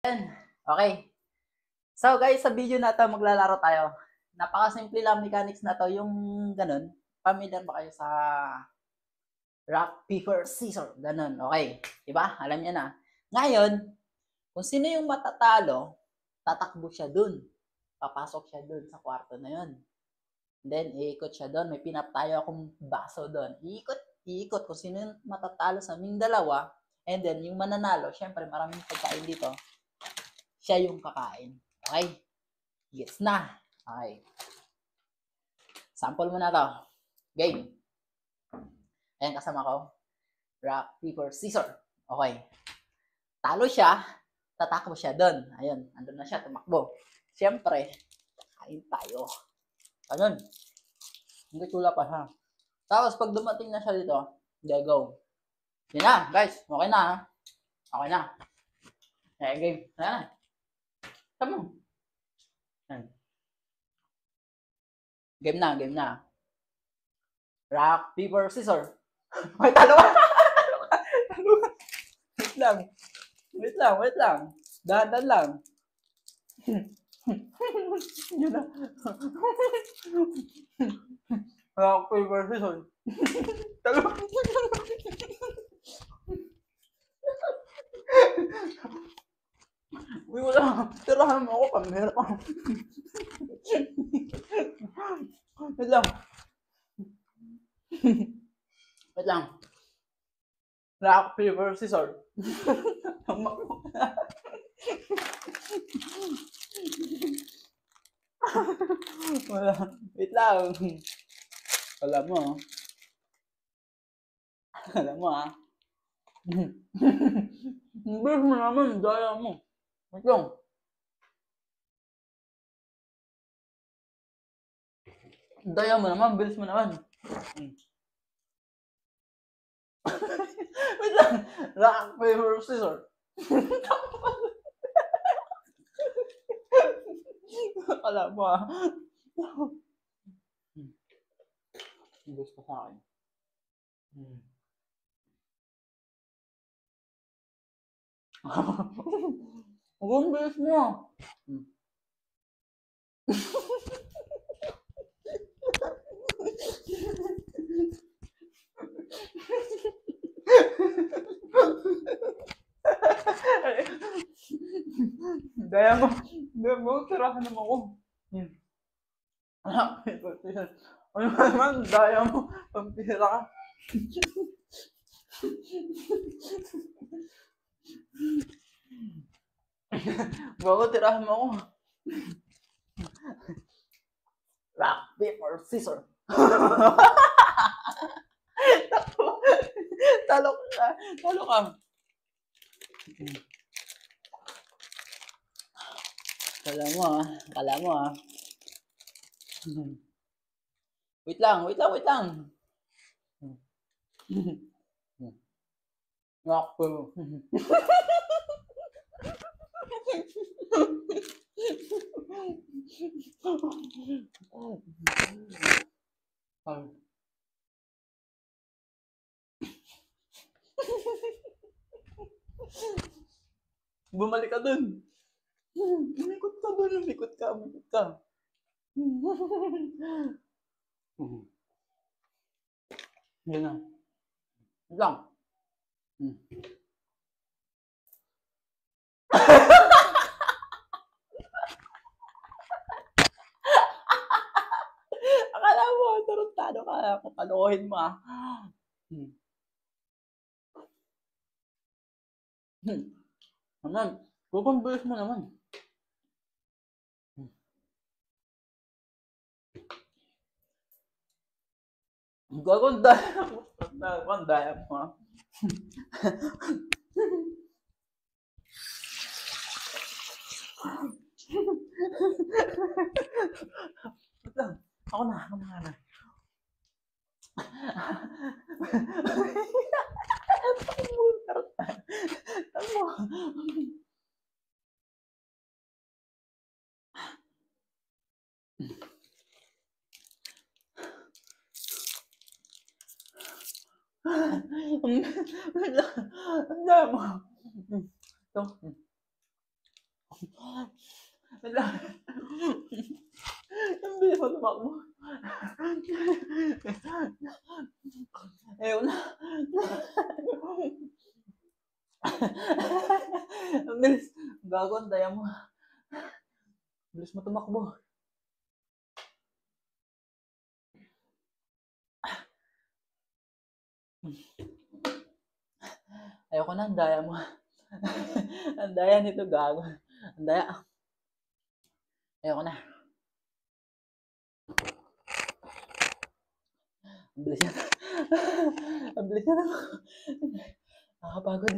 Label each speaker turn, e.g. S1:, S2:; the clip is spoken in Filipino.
S1: Okay. So guys, sa video na 'to maglalaro tayo. Napakasimple lang mechanics na 'to, yung gano'n. Familiar ba kayo sa rock, paper, scissors, gano'n, okay. 'Di ba, alam niyo na. Ngayon, kung sino yung matatalo, tatakbo siya dun. Papasok siya dun sa kwarto na yun. Then, iikot siya doon. May pinatayo akong baso doon. Iikot kung sino yung matatalo sa aming dalawa. And then, yung mananalo, syempre maraming pagkain dito. Siya yung kakain. Okay? Yes na. Okay. Sample mo na to. Game. Ayan, kasama ko. Rock, paper, scissors. Okay. Talo siya, tatakbo siya doon. Ayun, andun na siya, tumakbo. Siyempre, kain tayo. Ganun. Hindi tula pa ha. Tapos, pag dumating na siya dito, go. Yan na, guys. Okay na ha. Okay na. Okay, game. Ayan na. Come on. Game na. Rock, paper, scissors. Okay, talo ka. Wait lang. Dahan lang. Yun na. Rock, paper, scissors. Talo. Uy, wala. Tirahan mo ako, pamira ka. Wait lang. Wait lang. Rock, paper, scissors. Wala. Wait lang. Alam mo ha. Bilis mo naman, daya mo. Wait lang. Daya mo naman, bilis mo naman. Wait lang. Rock, paper, scissors. Alam mo ah. Bilis pa sa akin. Ang bilis mo. Daya mo, tirahan naman ako. Ano naman, daya mo, pampira ka. Bago, tirahan mo ako. Rock, paper, scissors. Talo ka. Kala mo ah. Wait lang. Rock, paper. Bumalik ka dun. Umikot ka. Yan na. Lang. Akala mo, tarantado ka. Kalokohin mo ah. Naman, kukumbilis mo naman. Gaganda mo ah. Wait lang. Ako na. Ang dami mo. Ito. Wala. Ang bilis mo tumakbo. Ayoko na. Ang bilis. Gago, ang daya mo. Bilis mo tumakbo. Ayoko na, ang daya mo. Ang daya nito, gago. Ang daya. Ayoko na. Ang bilis yan. Ang bilis yan. Nakakapagod.